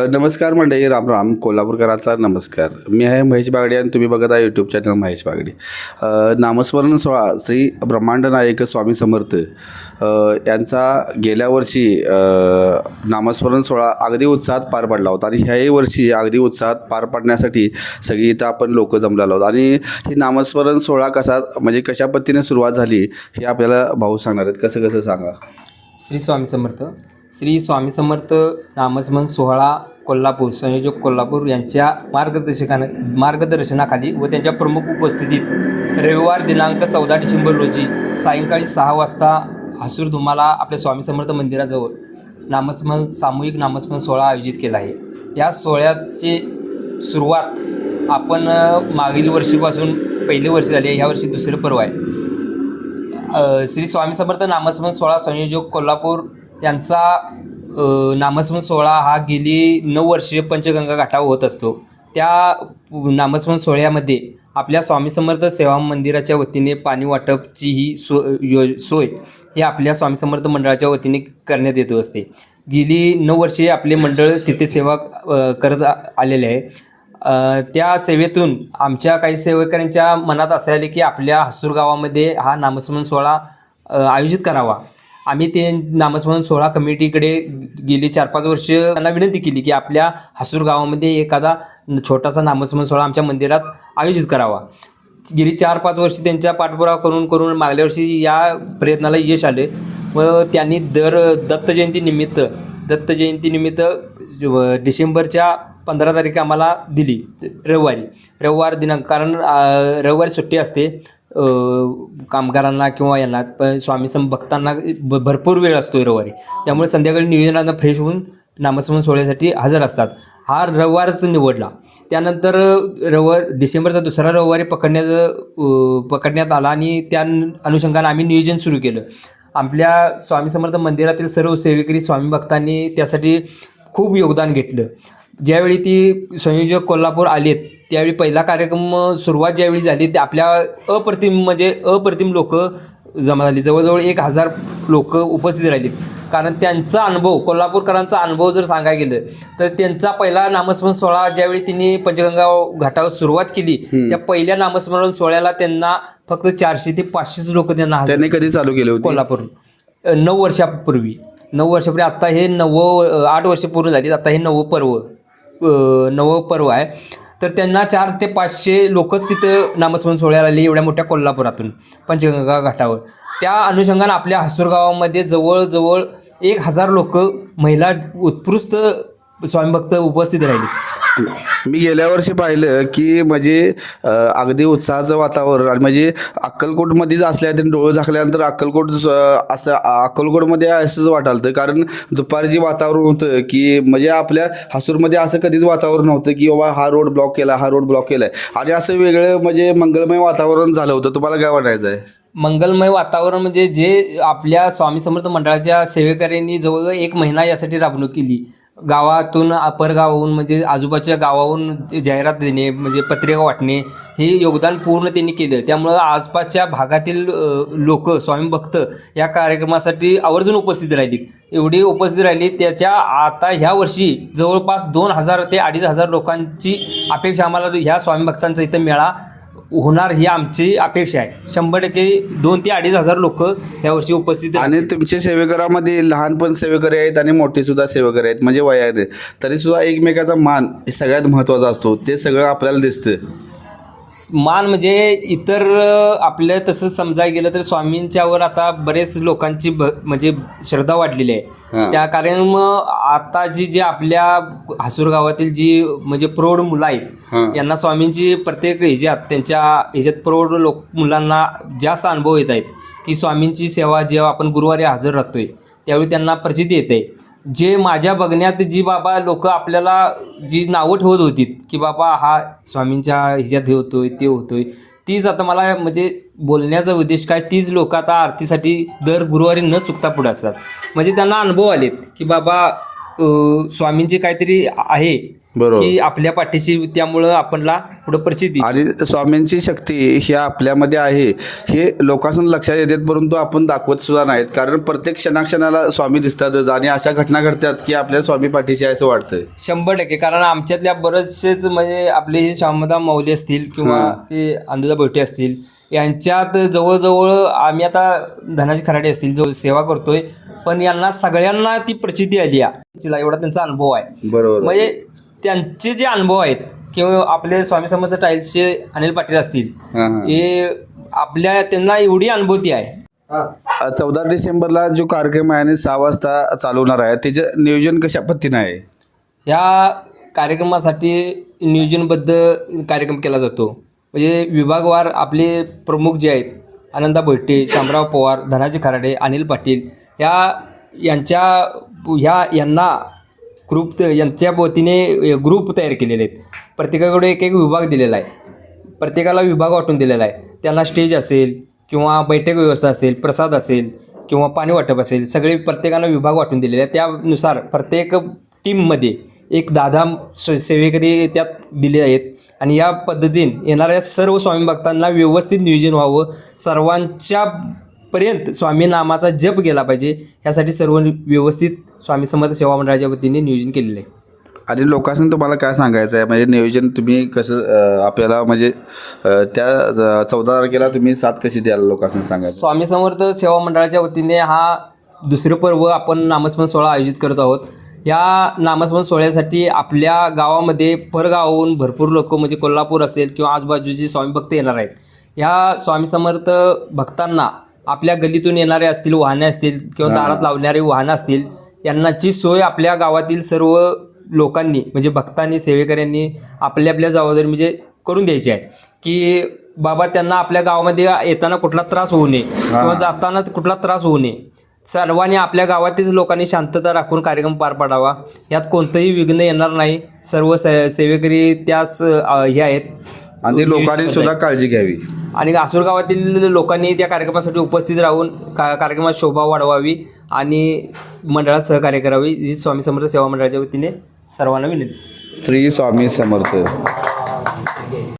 नमस्कार मंडळी, राम राम. कोल्हापूरकरांचा नमस्कार. मी आहे महेश बागडे आणि तुम्ही बघत आहे यूट्यूब चॅनल महेश बागडे. नामस्मरण सोहळा श्री ब्रह्मांड नायक स्वामी समर्थ यांचा गेल्या वर्षी नामस्मरण सोहळा अगदी उत्साहात पार पडला होता आणि ह्याही वर्षी अगदी उत्साहात पार पाडण्यासाठी सगळी इथं आपण लोक जमलेलो आहोत. आणि ही नामस्मरण सोहळा कशा पद्धतीने सुरुवात झाली हे आपल्याला भाऊ सांगणार आहेत. कसं कसं सांगा. श्री स्वामी समर्थ नामस्मरण सोहळा कोल्हापूर संयोजक कोल्हापूर यांच्या मार्गदर्शनाखाली व त्यांच्या प्रमुख उपस्थितीत रविवार दिनांक 14 डिसेंबर रोजी सायंकाळी 6 वाजता हसूर धुमाला आपल्या स्वामी समर्थ मंदिराजवळ सामूहिक नामस्मरण सोहळा आयोजित केला आहे. या सोहळ्याची सुरुवात आपण मागील वर्षीपासून पहिली वर्ष झाली आहे, ह्या वर्षी दुसरं पर्व आहे. श्री स्वामी समर्थ नामस्मरण सोहळा संयोजक कोल्हापूर यांचा नामस्मरण सोहळा हा गेली 9 वर्षे पंचगंगा घाटावर होत असतो. त्या नामस्मरण सोहळ्यामध्ये आपल्या स्वामी समर्थ सेवा मंदिराच्या वतीने पाणी वाटपची ही सोय ही आपल्या स्वामी समर्थ मंडळाच्या वतीने करण्यात येत असते. गेली 9 वर्षे आपले मंडळ तिथे सेवा करत आलेले आहे. त्या सेवेतून आमच्या काही सेवेकऱ्यांच्या मनात असे आले की आपल्या हसूर गावामध्ये हा नामस्मरण सोहळा आयोजित करावा. आम्ही ते नामस्मरण सोहळा कमिटीकडे गेली 4-5 वर्ष त्यांना विनंती केली की आपल्या हसूर गावामध्ये एखादा छोटासा नामस्मरण सोहळा आमच्या मंदिरात आयोजित करावा. गेली 4-5 वर्षी त्यांचा पाठपुरावा करून मागल्या वर्षी या प्रयत्नाला यश आले व त्यांनी दत्त जयंतीनिमित्त डिसेंबरच्या 15 तारीख आम्हाला दिली, रविवार दिनांक. कारण रविवारी सुट्टी असते कामगारांना किंवा यांना, पण स्वामी भक्तांना भरपूर वेळ असतो रविवारी, त्यामुळे संध्याकाळी नियोजनांना फ्रेश होऊन नामस्मरण सोहळ्यासाठी हजर असतात. हा रविवारच निवडला. त्यानंतर डिसेंबरचा दुसरा रविवारी पकडण्यात आला आणि त्या अनुषंगाने आम्ही नियोजन सुरू केलं. आपल्या स्वामी समर्थ मंदिरातील सर्व सेवेकरी स्वामी भक्तांनी त्यासाठी खूप योगदान घेतलं. ज्यावेळी ती संयोजक कोल्हापूर आलेत त्यावेळी पहिला कार्यक्रम सुरुवात ज्यावेळी झाली ते आपल्या अप्रतिम लोक जमा झाली. जवळजवळ 1000 लोक उपस्थित राहिलीत. कारण त्यांचा अनुभव, कोल्हापूरकरांचा अनुभव जर सांगायला गेलं तर त्यांचा पहिला नामस्मरण सोहळा ज्यावेळी त्यांनी पंचगंगा घाटावर सुरुवात केली त्या पहिल्या नामस्मरण सोहळ्याला त्यांना फक्त 400 ते 500 लोक त्यांनी कधी चालू केले होते? कोल्हापूर 9 वर्षापूर्वी. आता हे 8 वर्ष पूर्ण झाली. आता हे 9वं पर्व आहे. तर त्यांना 400 ते 500 लोकच तिथं नामस्मरण सोहळ्याला आले एवढ्या मोठ्या कोल्हापुरातून पंचगंगा घाटावर. त्या अनुषंगाने आपल्या हसूर गावामध्ये जवळजवळ 1000 लोक महिला उत्कृष्ट स्वामी भक्त उपस्थित राहिले. मी गेल्या वर्षी पाहिलं की म्हणजे अगदी उत्साहाचं वातावरण. आणि म्हणजे अक्कलकोटमध्येच असल्या त्यांनी डोळं झाकल्यानंतर अक्कलकोटमध्ये असंच वाटालतं. कारण दुपारची वातावरण होतं की म्हणजे आपल्या हसूरमध्ये असं कधीच वातावरण नव्हतं की बाबा हा रोड ब्लॉक केला आहे आणि असं वेगळं म्हणजे मंगलमय वातावरण झालं होतं. तुम्हाला काय वाटायचं आहे? मंगलमय वातावरण म्हणजे जे आपल्या स्वामी समर्थ मंडळाच्या सेवेकऱ्यांनी जवळजवळ 1 महिना यासाठी राबवणूक केली. गावातून परगावाहून म्हणजे आजूबाजूच्या गावाहून जाहिरात देणे, म्हणजे पत्रिका वाटणे, हे योगदान पूर्ण त्यांनी केलं. त्यामुळं आसपासच्या भागातील लोक स्वामी भक्त या कार्यक्रमासाठी आवर्जून उपस्थित राहिली. त्याच्या आता ह्या वर्षी जवळपास 2000 ते 2500 लोकांची अपेक्षा आम्हाला ह्या स्वामी भक्तांचा इथं मेळा होणार ही आमची अपेक्षा आहे. 100% 2 ते 2500 लोक यावर्षी उपस्थित. आणि तुमच्या सेवेकरामध्ये लहान पण सेवेकरी आहेत आणि मोठे सुद्धा सेवेकरी आहेत. म्हणजे वयाने तरी सुद्धा एकमेकाचा मान हे सगळ्यात महत्त्वाचा असतो. ते सगळं आपल्याला दिसतं. मान म्हणजे इतर आपल्या तसं समजायला गेलं तर स्वामींच्यावर आता बरेच लोकांची म्हणजे श्रद्धा वाढलेली आहे. त्या कारण मग आता जी आपल्या हसूर गावातील जी म्हणजे प्रौढ मुलं आहेत यांना स्वामींची प्रत्येक ह्याच्यात प्रौढ मुलांना जास्त अनुभव येत आहेत की स्वामींची सेवा जेव्हा आपण गुरुवारी हजर राहतोय त्यावेळी त्यांना प्रचिती येते. जे माझ्या बघण्यात जी बाबा लोक आपल्याला जी नावं ठेवत होती की बाबा हा स्वामींच्या ह्याच्यात हे होतोय ते होतोय, तीच आता मला म्हणजे बोलण्याचा उद्देश काय, तीच लोक आता आरतीसाठी दर गुरुवारी न चुकता पुढे असतात. म्हणजे त्यांना अनुभव आलेत की बाबा स्वामींचे काहीतरी आहे बरोबर. की आपल्या पाठीशी, त्यामुळं आपणला पुढं प्रचिती. आणि स्वामींची शक्ती ही आपल्यामध्ये आहे हे लोकांना लक्षात येतात, परंतु आपण दाखवत सुद्धा नाहीत. कारण प्रत्येक क्षणाक्षणाला स्वामी दिसतातच आणि अशा घटना घडतात की आपल्या स्वामी पाठीशी आहे असं वाटतं. 100% कारण आमच्यातल्या बरेचसेच म्हणजे आपले हे श्यामदा माऊली असतील किंवा ते अंधुजा बैठे असतील, यांच्यात जवळजवळ आम्ही आता धनाजी खराडे असतील जो सेवा करतोय, पण यांना सगळ्यांना ती प्रचिती आली आहे, एवढा त्यांचा अनुभव आहे. बरोबर. म्हणजे त्यांचे जे अनुभव आहेत किंवा आपले स्वामी समर्थ टाईल्सचे अनिल पाटील असतील, हे आपल्या त्यांना एवढी अनुभूती आहे. 14 डिसेंबरला जो कार्यक्रम आहे आणि 6 वाजता चालू होणार आहे, त्याचं नियोजन कशा पद्धतीनं आहे? ह्या कार्यक्रमासाठी नियोजनबद्ध कार्यक्रम केला जातो. म्हणजे विभागवार आपले प्रमुख जे आहेत, आनंदा बैठे, शामराव पवार, धनाजी खराडे, अनिल पाटील, यांना यांच्या वतीने ग्रुप तयार केलेले आहेत. प्रत्येकाकडे एक एक विभाग दिलेला आहे, प्रत्येकाला विभाग वाटून दिलेला आहे. त्यांना स्टेज असेल किंवा बैठक व्यवस्था असेल, प्रसाद असेल किंवा पाणी वाटप असेल, सगळे प्रत्येकाला विभाग वाटून दिलेले आहेत. त्यानुसार प्रत्येक टीममध्ये एक 10 सेवेकरी त्यात दिले आहेत आणि या पद्धतीने येणाऱ्या सर्व स्वामी भक्तांना व्यवस्थित नियोजन व्हावं, सर्वांच्या पर्यंत स्वामी नामाचा जप गेला पाहिजे, यासाठी सर्व व्यवस्थित स्वामी समर्थ सेवा मंडळाच्या वतीने नियोजन केलेलं आहे. आणि लोकांनी तुम्हाला काय सांगायचं आहे, म्हणजे नियोजन तुम्ही कसं आपल्याला म्हणजे त्या 14 तारखेला तुम्ही साथ कशी द्याल लोकांना सांगायचं? स्वामी समर्थ सेवा मंडळाच्या वतीने हा दुसरं पर्व आपण नामस्मरण सोहळा आयोजित करत आहोत. या नामस्मरण सोहळ्यासाठी आपल्या गावामध्ये परगावाहून भरपूर लोक म्हणजे कोल्हापूर असेल किंवा आजूबाजूचे स्वामी भक्त येणार आहेत. ह्या स्वामी समर्थ भक्तांना आपल्या गल्लीतून येणारे असतील वाहने असतील किंवा दारात लावणारी वाहनं असतील, यांनाची सोय आपल्या गावातील सर्व लोकांनी म्हणजे भक्तांनी सेवेकऱ्यांनी आपल्या जबाबदारी म्हणजे करून द्यायची आहे की बाबा त्यांना आपल्या गावामध्ये येताना कुठला त्रास होऊ नये किंवा जाताना कुठला त्रास होऊ नये. सर्वांनी आपल्या गावातील लोकांनी शांतता राखून कार्यक्रम पार पाडावा, यात कोणतंही विघ्न येणार नाही. सर्व सेवेकरी त्यास हे आहेत आणि लोकांनी सुद्धा काळजी घ्यावी आणि आसूर गावातील लोकांनी त्या कार्यक्रमासाठी उपस्थित राहून कार्यक्रमात शोभा वाढवावी आणि मंडळात सहकार्य करावी, ही स्वामी समर्थ सेवा मंडळाच्या वतीने सर्वांना विनंती. श्री स्वामी समर्थ.